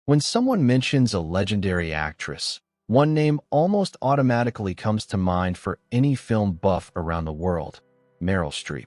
When someone mentions a legendary actress, one name almost automatically comes to mind for any film buff around the world: Meryl Streep.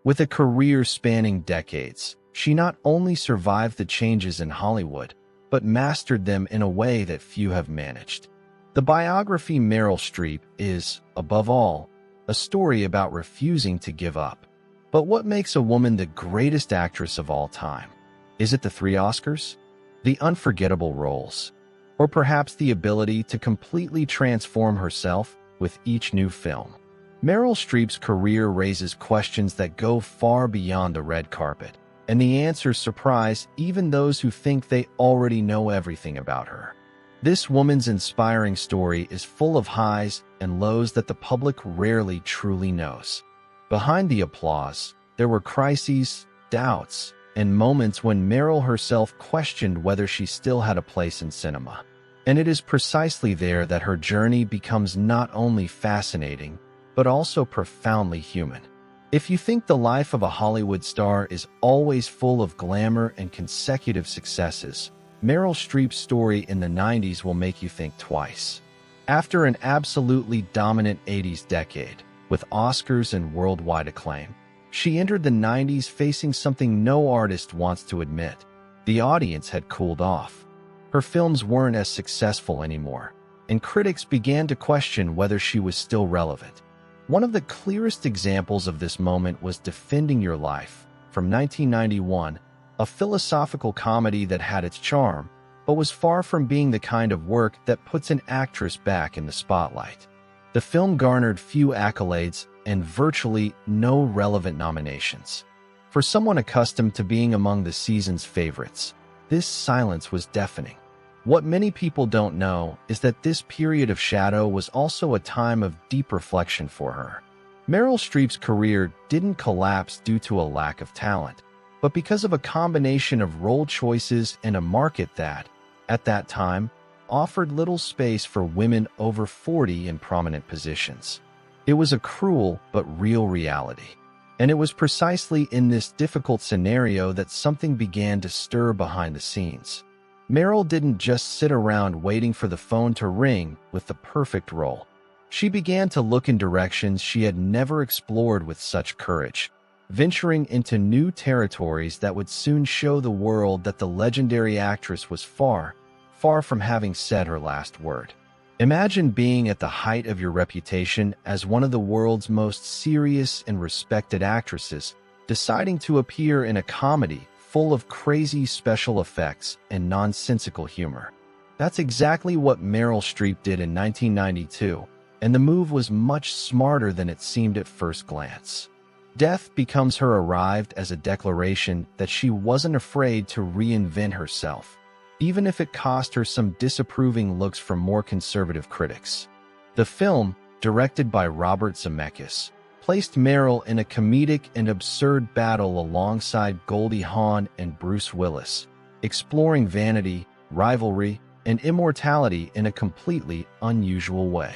With a career spanning decades, she not only survived the changes in Hollywood, but mastered them in a way that few have managed. The biography Meryl Streep is, above all, a story about refusing to give up. But what makes a woman the greatest actress of all time? Is it the 3 Oscars? The unforgettable roles? Or perhaps the ability to completely transform herself with each new film? Meryl Streep's career raises questions that go far beyond the red carpet, and the answers surprise even those who think they already know everything about her. This woman's inspiring story is full of highs and lows that the public rarely truly knows. Behind the applause, there were crises, doubts, and moments when Meryl herself questioned whether she still had a place in cinema. And it is precisely there that her journey becomes not only fascinating, but also profoundly human. If you think the life of a Hollywood star is always full of glamour and consecutive successes, Meryl Streep's story in the 90s will make you think twice. After an absolutely dominant 80s decade, with Oscars and worldwide acclaim, she entered the 90s facing something no artist wants to admit: the audience had cooled off. Her films weren't as successful anymore, and critics began to question whether she was still relevant. One of the clearest examples of this moment was Defending Your Life, from 1991, a philosophical comedy that had its charm, but was far from being the kind of work that puts an actress back in the spotlight. The film garnered few accolades and virtually no relevant nominations. For someone accustomed to being among the season's favorites, this silence was deafening. What many people don't know is that this period of shadow was also a time of deep reflection for her. Meryl Streep's career didn't collapse due to a lack of talent, but because of a combination of role choices and a market that, at that time, offered little space for women over 40 in prominent positions. It was a cruel but real reality. And it was precisely in this difficult scenario that something began to stir behind the scenes. Meryl didn't just sit around waiting for the phone to ring with the perfect role. She began to look in directions she had never explored with such courage, venturing into new territories that would soon show the world that the legendary actress was far, far from having said her last word. Imagine being at the height of your reputation as one of the world's most serious and respected actresses, deciding to appear in a comedy full of crazy special effects and nonsensical humor. That's exactly what Meryl Streep did in 1992, and the move was much smarter than it seemed at first glance. Death Becomes Her arrived as a declaration that she wasn't afraid to reinvent herself, even if it cost her some disapproving looks from more conservative critics. The film, directed by Robert Zemeckis, placed Meryl in a comedic and absurd battle alongside Goldie Hawn and Bruce Willis, exploring vanity, rivalry, and immortality in a completely unusual way.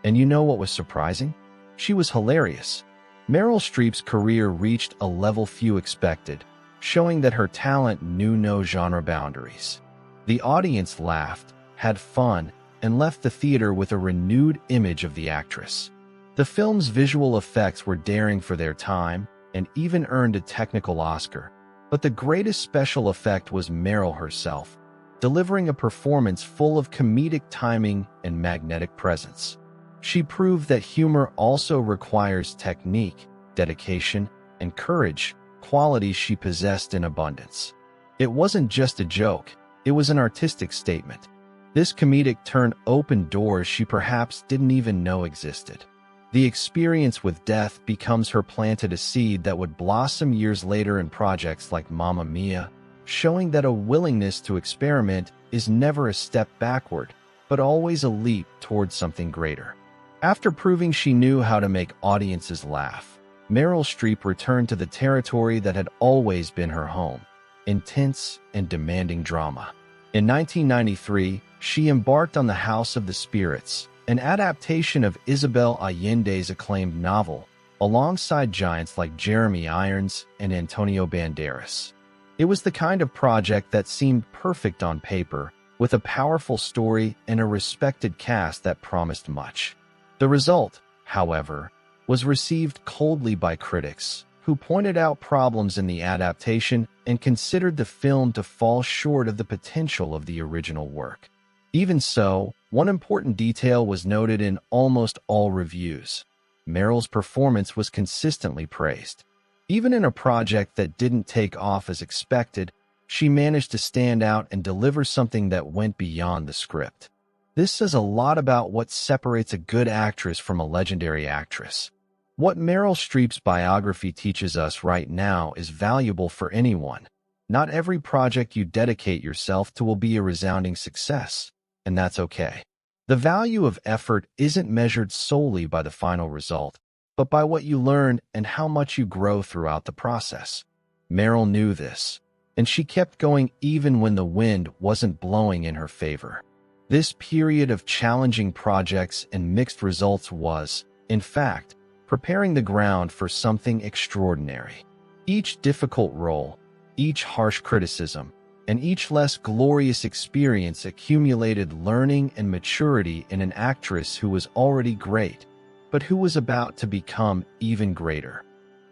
And you know what was surprising? She was hilarious. Meryl Streep's career reached a level few expected, showing that her talent knew no genre boundaries. The audience laughed, had fun, and left the theater with a renewed image of the actress. The film's visual effects were daring for their time and even earned a technical Oscar. But the greatest special effect was Meryl herself, delivering a performance full of comedic timing and magnetic presence. She proved that humor also requires technique, dedication, and courage, qualities she possessed in abundance. It wasn't just a joke, it was an artistic statement. This comedic turn opened doors she perhaps didn't even know existed. The experience with death becomes her planted a seed that would blossom years later in projects like Mamma Mia, showing that a willingness to experiment is never a step backward, but always a leap towards something greater. After proving she knew how to make audiences laugh, Meryl Streep returned to the territory that had always been her home: intense and demanding drama. In 1993, she embarked on The House of the Spirits, an adaptation of Isabel Allende's acclaimed novel, alongside giants like Jeremy Irons and Antonio Banderas. It was the kind of project that seemed perfect on paper, with a powerful story and a respected cast that promised much. The result, however, was received coldly by critics, who pointed out problems in the adaptation and considered the film to fall short of the potential of the original work. Even so, one important detail was noted in almost all reviews. Meryl's performance was consistently praised. Even in a project that didn't take off as expected, she managed to stand out and deliver something that went beyond the script. This says a lot about what separates a good actress from a legendary actress. What Meryl Streep's biography teaches us right now is valuable for anyone. Not every project you dedicate yourself to will be a resounding success, and that's okay. The value of effort isn't measured solely by the final result, but by what you learn and how much you grow throughout the process. Meryl knew this, and she kept going even when the wind wasn't blowing in her favor. This period of challenging projects and mixed results was, in fact, preparing the ground for something extraordinary. Each difficult role, each harsh criticism, and each less glorious experience accumulated learning and maturity in an actress who was already great, but who was about to become even greater.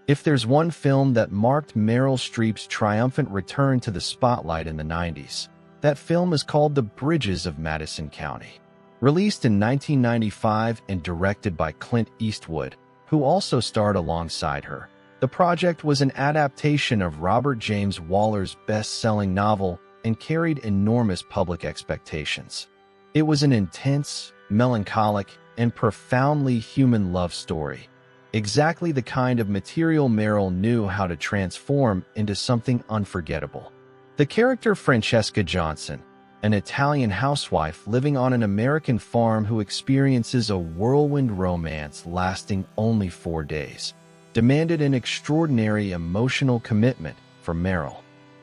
If there's one film that marked Meryl Streep's triumphant return to the spotlight in the 90s, that film is called The Bridges of Madison County. Released in 1995 and directed by Clint Eastwood, who also starred alongside her, the project was an adaptation of Robert James Waller's best-selling novel and carried enormous public expectations. It was an intense, melancholic, and profoundly human love story, exactly the kind of material Meryl knew how to transform into something unforgettable. The character Francesca Johnson, an Italian housewife living on an American farm who experiences a whirlwind romance lasting only 4 days, demanded an extraordinary emotional commitment from Meryl.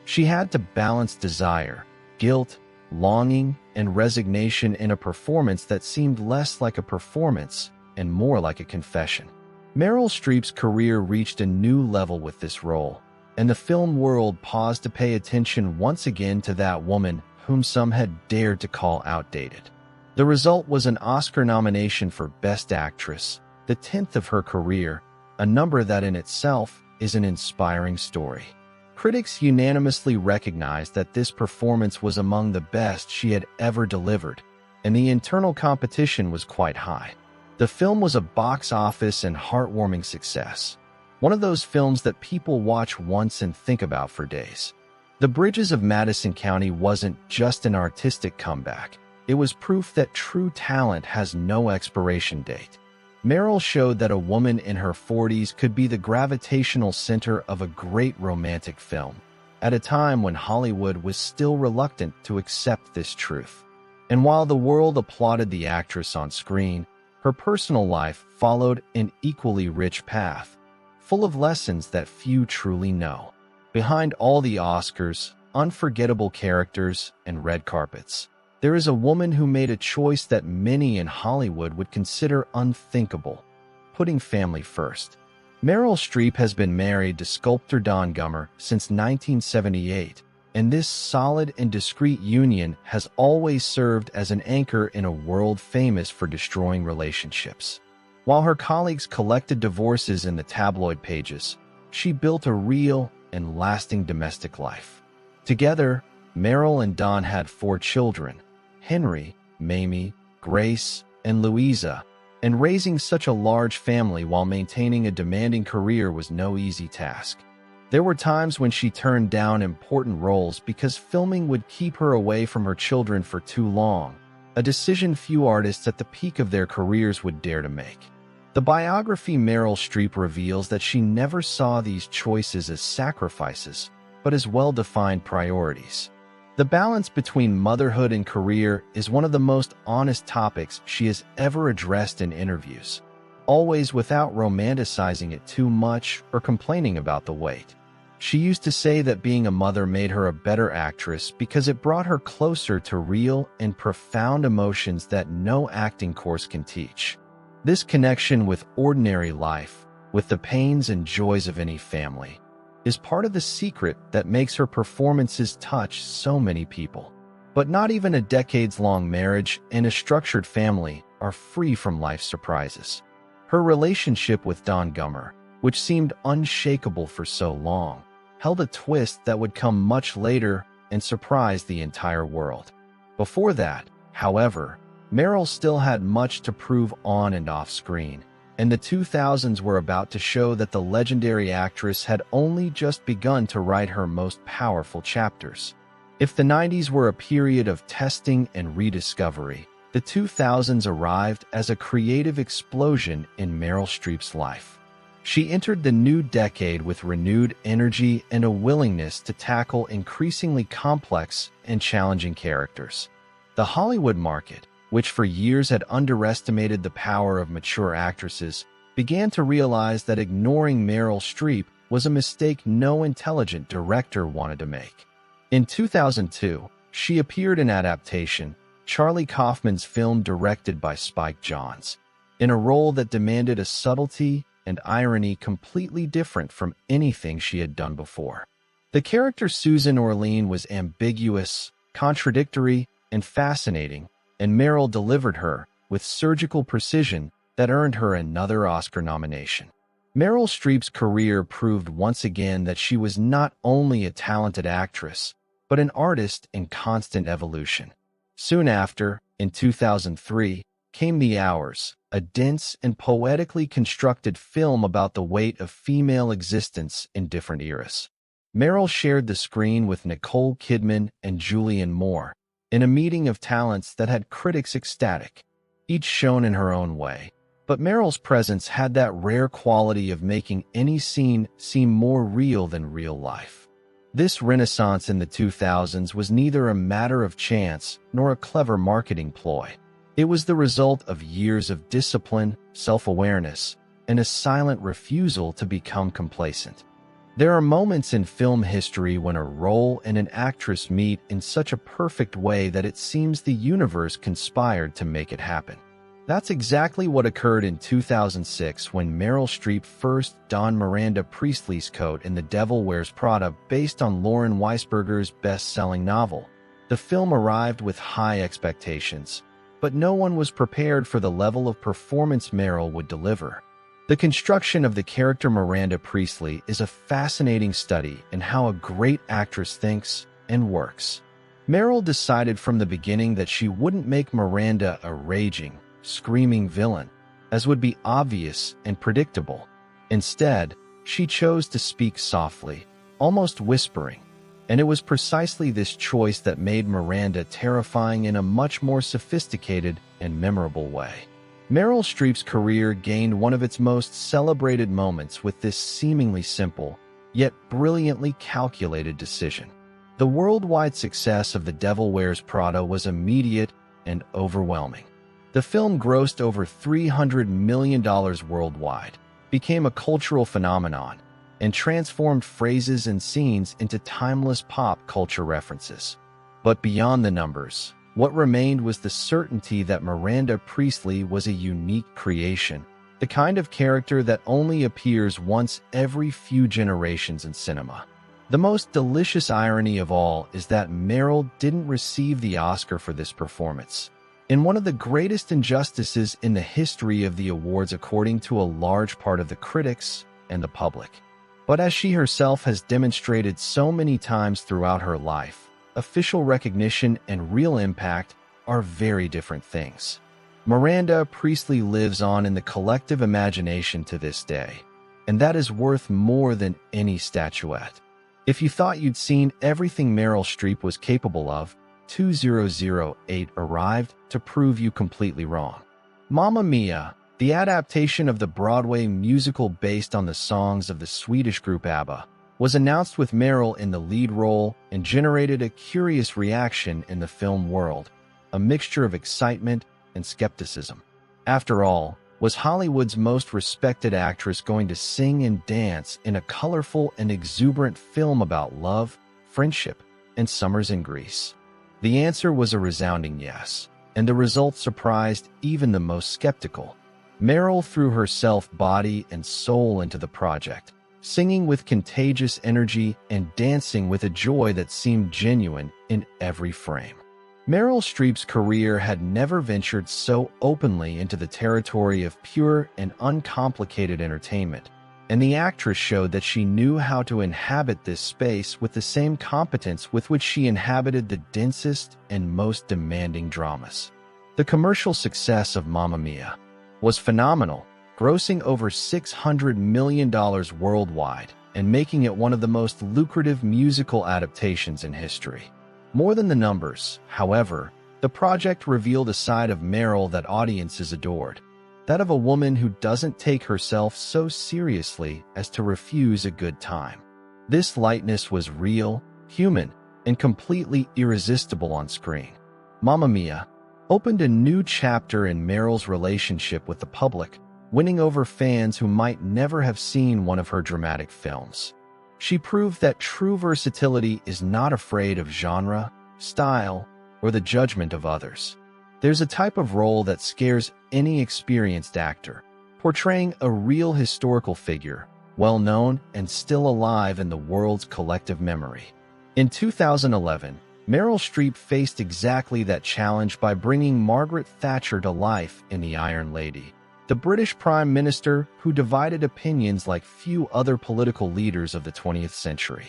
She had to balance desire, guilt, longing, and resignation in a performance that seemed less like a performance and more like a confession. Meryl Streep's career reached a new level with this role, and the film world paused to pay attention once again to that woman whom some had dared to call outdated. The result was an Oscar nomination for Best Actress, the 10th of her career, a number that in itself is an inspiring story. Critics unanimously recognized that this performance was among the best she had ever delivered, and the internal competition was quite high. The film was a box office and heartwarming success, one of those films that people watch once and think about for days. The Bridges of Madison County wasn't just an artistic comeback. It was proof that true talent has no expiration date. Meryl showed that a woman in her 40s could be the gravitational center of a great romantic film, at a time when Hollywood was still reluctant to accept this truth. And while the world applauded the actress on screen, her personal life followed an equally rich path, full of lessons that few truly know. Behind all the Oscars, unforgettable characters, and red carpets, there is a woman who made a choice that many in Hollywood would consider unthinkable, putting family first. Meryl Streep has been married to sculptor Don Gummer since 1978, and this solid and discreet union has always served as an anchor in a world famous for destroying relationships. While her colleagues collected divorces in the tabloid pages, she built a real and lasting domestic life. Together, Meryl and Don had 4 children: Henry, Mamie, Grace, and Louisa, and raising such a large family while maintaining a demanding career was no easy task. There were times when she turned down important roles because filming would keep her away from her children for too long, a decision few artists at the peak of their careers would dare to make. The biography Meryl Streep reveals that she never saw these choices as sacrifices, but as well-defined priorities. The balance between motherhood and career is one of the most honest topics she has ever addressed in interviews, always without romanticizing it too much or complaining about the weight. She used to say that being a mother made her a better actress because it brought her closer to real and profound emotions that no acting course can teach. This connection with ordinary life, with the pains and joys of any family, is part of the secret that makes her performances touch so many people. But not even a decades-long marriage and a structured family are free from life's surprises. Her relationship with Don Gummer, which seemed unshakable for so long, held a twist that would come much later and surprise the entire world. Before that, however, Meryl still had much to prove on and off screen, and the 2000s were about to show that the legendary actress had only just begun to write her most powerful chapters. If the 90s were a period of testing and rediscovery, the 2000s arrived as a creative explosion in Meryl Streep's life. She entered the new decade with renewed energy and a willingness to tackle increasingly complex and challenging characters. The Hollywood market, which for years had underestimated the power of mature actresses, began to realize that ignoring Meryl Streep was a mistake no intelligent director wanted to make. In 2002, she appeared in adaptation, Charlie Kaufman's film directed by Spike Jonze, in a role that demanded a subtlety and irony completely different from anything she had done before. The character Susan Orlean was ambiguous, contradictory, and fascinating, and Meryl delivered her with surgical precision that earned her another Oscar nomination. Meryl Streep's career proved once again that she was not only a talented actress, but an artist in constant evolution. Soon after, in 2003, came The Hours, a dense and poetically constructed film about the weight of female existence in different eras. Meryl shared the screen with Nicole Kidman and Julianne Moore, in a meeting of talents that had critics ecstatic, each shown in her own way. But Meryl's presence had that rare quality of making any scene seem more real than real life. This renaissance in the 2000s was neither a matter of chance nor a clever marketing ploy. It was the result of years of discipline, self-awareness, and a silent refusal to become complacent. There are moments in film history when a role and an actress meet in such a perfect way that it seems the universe conspired to make it happen. That's exactly what occurred in 2006 when Meryl Streep first donned Miranda Priestley's coat in The Devil Wears Prada based on Lauren Weisberger's best-selling novel. The film arrived with high expectations, but no one was prepared for the level of performance Meryl would deliver. The construction of the character Miranda Priestley is a fascinating study in how a great actress thinks and works. Meryl decided from the beginning that she wouldn't make Miranda a raging, screaming villain, as would be obvious and predictable. Instead, she chose to speak softly, almost whispering, and it was precisely this choice that made Miranda terrifying in a much more sophisticated and memorable way. Meryl Streep's career gained one of its most celebrated moments with this seemingly simple, yet brilliantly calculated decision. The worldwide success of The Devil Wears Prada was immediate and overwhelming. The film grossed over $300 million worldwide, became a cultural phenomenon, and transformed phrases and scenes into timeless pop culture references. But beyond the numbers, what remained was the certainty that Miranda Priestley was a unique creation, the kind of character that only appears once every few generations in cinema. The most delicious irony of all is that Meryl didn't receive the Oscar for this performance, in one of the greatest injustices in the history of the awards according to a large part of the critics and the public. But as she herself has demonstrated so many times throughout her life, official recognition and real impact are very different things. Miranda Priestley lives on in the collective imagination to this day, and that is worth more than any statuette. If you thought you'd seen everything Meryl Streep was capable of, 2008 arrived to prove you completely wrong. Mamma Mia, the adaptation of the Broadway musical based on the songs of the Swedish group ABBA, was announced with Meryl in the lead role and generated a curious reaction in the film world, a mixture of excitement and skepticism. After all, was Hollywood's most respected actress going to sing and dance in a colorful and exuberant film about love, friendship, and summers in Greece? The answer was a resounding yes, and the result surprised even the most skeptical. Meryl threw herself body and soul into the project, singing with contagious energy and dancing with a joy that seemed genuine in every frame. Meryl Streep's career had never ventured so openly into the territory of pure and uncomplicated entertainment, and the actress showed that she knew how to inhabit this space with the same competence with which she inhabited the densest and most demanding dramas. The commercial success of Mamma Mia was phenomenal, grossing over $600 million worldwide and making it one of the most lucrative musical adaptations in history. More than the numbers, however, the project revealed a side of Meryl that audiences adored, that of a woman who doesn't take herself so seriously as to refuse a good time. This lightness was real, human, and completely irresistible on screen. Mamma Mia opened a new chapter in Meryl's relationship with the public, winning over fans who might never have seen one of her dramatic films. She proved that true versatility is not afraid of genre, style, or the judgment of others. There's a type of role that scares any experienced actor, portraying a real historical figure, well-known and still alive in the world's collective memory. In 2011, Meryl Streep faced exactly that challenge by bringing Margaret Thatcher to life in The Iron Lady, the British Prime Minister who divided opinions like few other political leaders of the 20th century.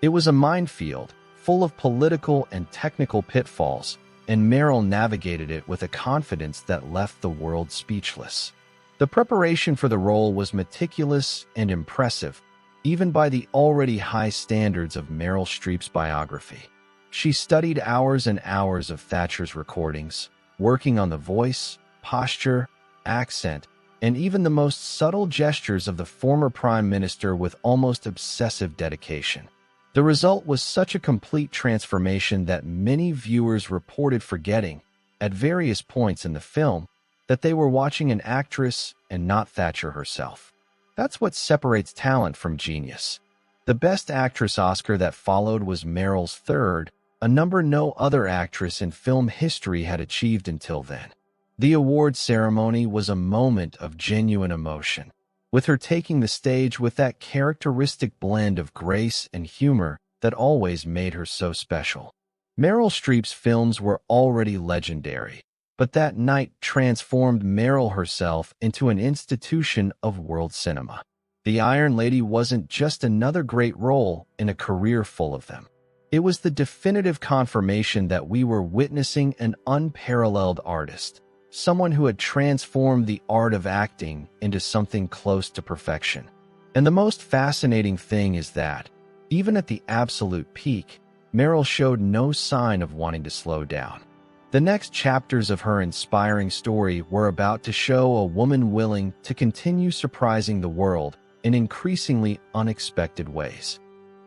It was a minefield, full of political and technical pitfalls, and Meryl navigated it with a confidence that left the world speechless. The preparation for the role was meticulous and impressive, even by the already high standards of Meryl Streep's biography. She studied hours and hours of Thatcher's recordings, working on the voice, posture, accent, and even the most subtle gestures of the former Prime Minister with almost obsessive dedication. The result was such a complete transformation that many viewers reported forgetting, at various points in the film, that they were watching an actress and not Thatcher herself. That's what separates talent from genius. The Best Actress Oscar that followed was Meryl's third, a number no other actress in film history had achieved until then. The award ceremony was a moment of genuine emotion, with her taking the stage with that characteristic blend of grace and humor that always made her so special. Meryl Streep's films were already legendary, but that night transformed Meryl herself into an institution of world cinema. The Iron Lady wasn't just another great role in a career full of them. It was the definitive confirmation that we were witnessing an unparalleled artist, someone who had transformed the art of acting into something close to perfection. And the most fascinating thing is that, even at the absolute peak, Meryl showed no sign of wanting to slow down. The next chapters of her inspiring story were about to show a woman willing to continue surprising the world in increasingly unexpected ways.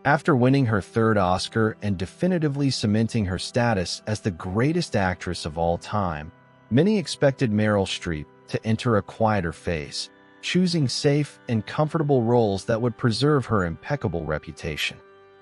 After winning her third Oscar and definitively cementing her status as the greatest actress of all time, many expected Meryl Streep to enter a quieter phase, choosing safe and comfortable roles that would preserve her impeccable reputation.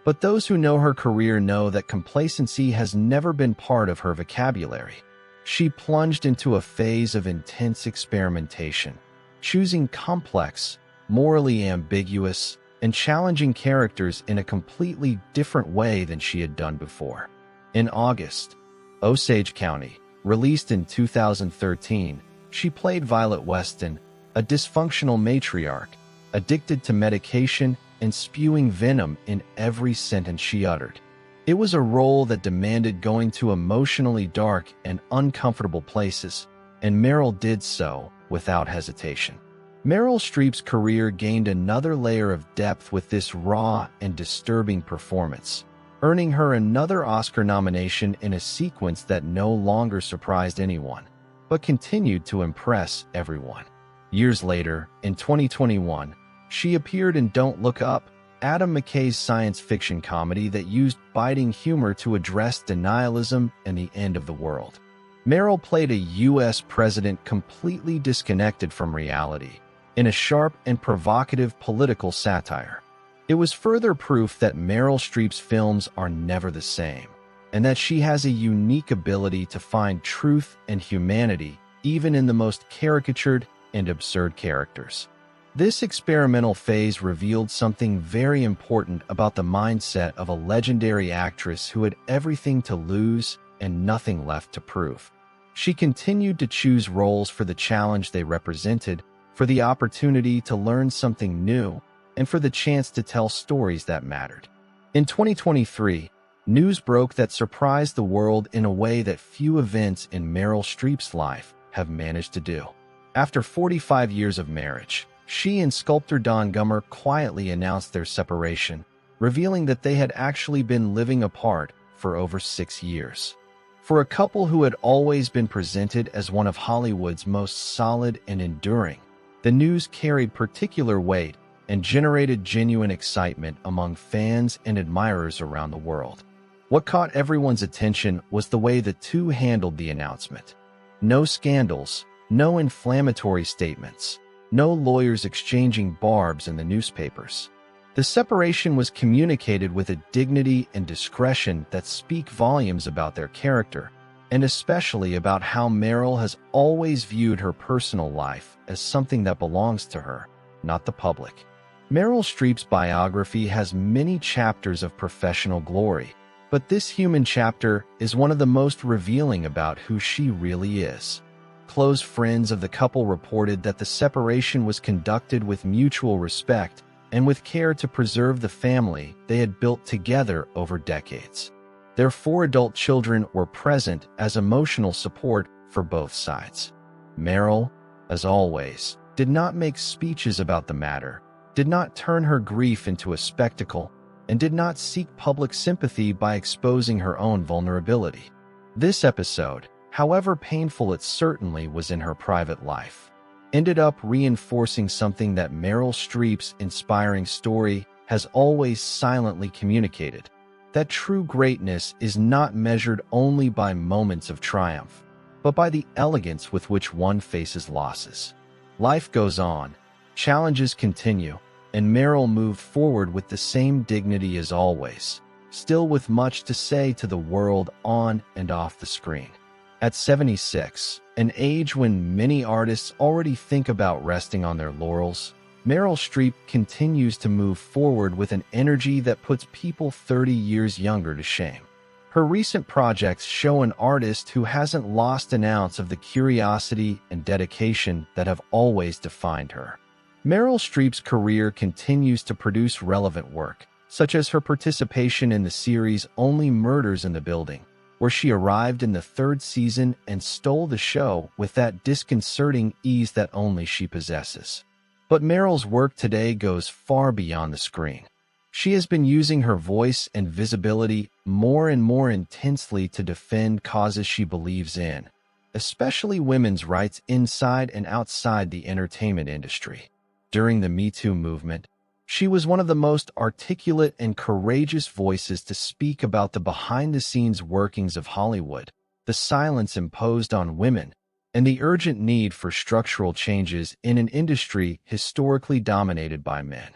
But those who know her career know that complacency has never been part of her vocabulary. She plunged into a phase of intense experimentation, choosing complex, morally ambiguous, and challenging characters in a completely different way than she had done before. In August, Osage County, released in 2013, she played Violet Weston, a dysfunctional matriarch, addicted to medication and spewing venom in every sentence she uttered. It was a role that demanded going to emotionally dark and uncomfortable places, and Meryl did so without hesitation. Meryl Streep's career gained another layer of depth with this raw and disturbing performance, earning her another Oscar nomination in a sequence that no longer surprised anyone, but continued to impress everyone. Years later, in 2021, she appeared in Don't Look Up, Adam McKay's science fiction comedy that used biting humor to address denialism and the end of the world. Meryl played a U.S. president completely disconnected from reality, in a sharp and provocative political satire. It was further proof that Meryl Streep's films are never the same, and that she has a unique ability to find truth and humanity even in the most caricatured and absurd characters. This experimental phase revealed something very important about the mindset of a legendary actress who had everything to lose and nothing left to prove. She continued to choose roles for the challenge they represented, for the opportunity to learn something new, and for the chance to tell stories that mattered. In 2023, news broke that surprised the world in a way that few events in Meryl Streep's life have managed to do. After 45 years of marriage, she and sculptor Don Gummer quietly announced their separation, revealing that they had actually been living apart for over 6 years. For a couple who had always been presented as one of Hollywood's most solid and enduring, the news carried particular weight and generated genuine excitement among fans and admirers around the world. What caught everyone's attention was the way the two handled the announcement. No scandals, no inflammatory statements, no lawyers exchanging barbs in the newspapers. The separation was communicated with a dignity and discretion that speak volumes about their character, and especially about how Meryl has always viewed her personal life as something that belongs to her, not the public. Meryl Streep's biography has many chapters of professional glory, but this human chapter is one of the most revealing about who she really is. Close friends of the couple reported that the separation was conducted with mutual respect and with care to preserve the family they had built together over decades. Their 4 adult children were present as emotional support for both sides. Meryl, as always, did not make speeches about the matter, did not turn her grief into a spectacle, and did not seek public sympathy by exposing her own vulnerability. This episode, however painful it certainly was in her private life, ended up reinforcing something that Meryl Streep's inspiring story has always silently communicated: that true greatness is not measured only by moments of triumph, but by the elegance with which one faces losses. Life goes on, challenges continue, and Meryl moved forward with the same dignity as always, still with much to say to the world on and off the screen. At 76, an age when many artists already think about resting on their laurels, Meryl Streep continues to move forward with an energy that puts people 30 years younger to shame. Her recent projects show an artist who hasn't lost an ounce of the curiosity and dedication that have always defined her. Meryl Streep's career continues to produce relevant work, such as her participation in the series Only Murders in the Building, where she arrived in the 3rd season and stole the show with that disconcerting ease that only she possesses. But Meryl's work today goes far beyond the screen. She has been using her voice and visibility more and more intensely to defend causes she believes in, especially women's rights inside and outside the entertainment industry. During the Me Too movement, she was one of the most articulate and courageous voices to speak about the behind-the-scenes workings of Hollywood, the silence imposed on women, and the urgent need for structural changes in an industry historically dominated by men.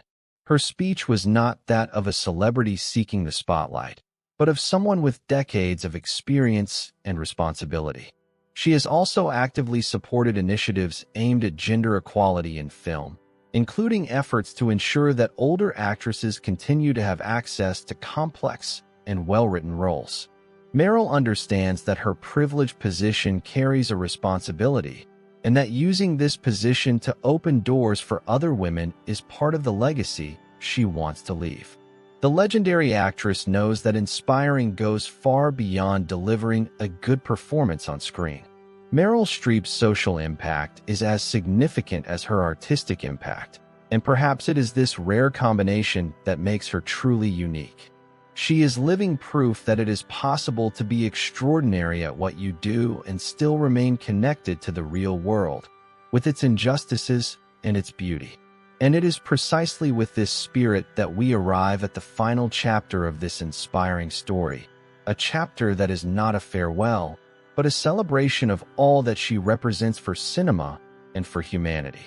Her speech was not that of a celebrity seeking the spotlight, but of someone with decades of experience and responsibility. She has also actively supported initiatives aimed at gender equality in film, including efforts to ensure that older actresses continue to have access to complex and well-written roles. Meryl understands that her privileged position carries a responsibility, and that using this position to open doors for other women is part of the legacy she wants to leave. The legendary actress knows that inspiring goes far beyond delivering a good performance on screen. Meryl Streep's social impact is as significant as her artistic impact, and perhaps it is this rare combination that makes her truly unique. She is living proof that it is possible to be extraordinary at what you do and still remain connected to the real world, with its injustices and its beauty. And it is precisely with this spirit that we arrive at the final chapter of this inspiring story, a chapter that is not a farewell, but a celebration of all that she represents for cinema and for humanity.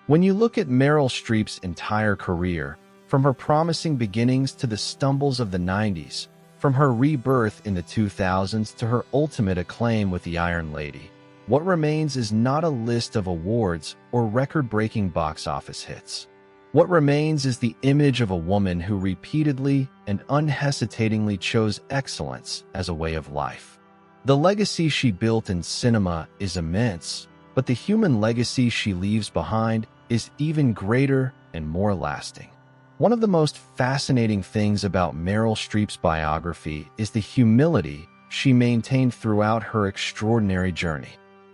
When you look at Meryl Streep's entire career, from her promising beginnings to the stumbles of the 90s, from her rebirth in the 2000s to her ultimate acclaim with The Iron Lady, What remains is not a list of awards or record-breaking box office hits. What remains is the image of a woman who repeatedly and unhesitatingly chose excellence as a way of life. The legacy she built in cinema is immense, but the human legacy she leaves behind is even greater and more lasting. One of the most fascinating things about Meryl Streep's biography is the humility she maintained throughout her extraordinary journey.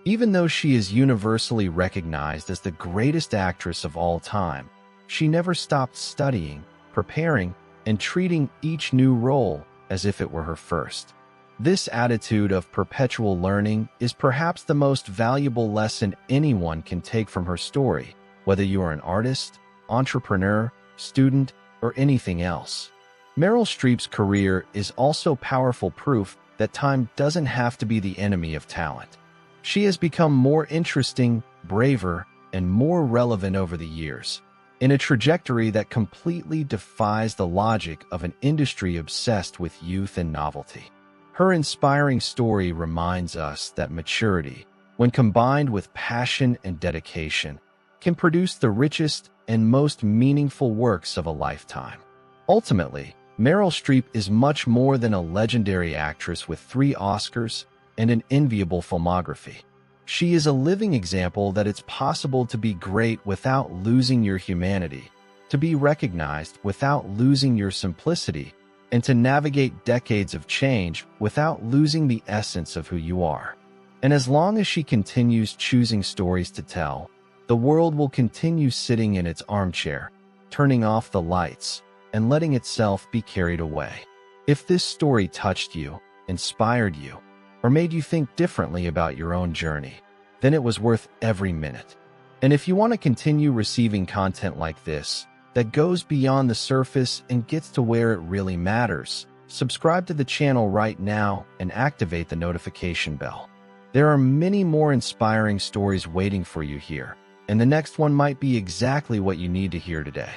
Even though she is universally recognized as the greatest actress of all time, she never stopped studying, preparing, and treating each new role as if it were her first. This attitude of perpetual learning is perhaps the most valuable lesson anyone can take from her story, whether you are an artist, entrepreneur, student, or anything else. Meryl Streep's career is also powerful proof that time doesn't have to be the enemy of talent. She has become more interesting, braver, and more relevant over the years, in a trajectory that completely defies the logic of an industry obsessed with youth and novelty. Her inspiring story reminds us that maturity, when combined with passion and dedication, can produce the richest and most meaningful works of a lifetime. Ultimately, Meryl Streep is much more than a legendary actress with 3 Oscars and an enviable filmography. She is a living example that it's possible to be great without losing your humanity, to be recognized without losing your simplicity, and to navigate decades of change without losing the essence of who you are. And as long as she continues choosing stories to tell, the world will continue sitting in its armchair, turning off the lights, and letting itself be carried away. If this story touched you, inspired you, or made you think differently about your own journey, then it was worth every minute. And if you want to continue receiving content like this, that goes beyond the surface and gets to where it really matters, subscribe to the channel right now and activate the notification bell. There are many more inspiring stories waiting for you here, and the next one might be exactly what you need to hear today.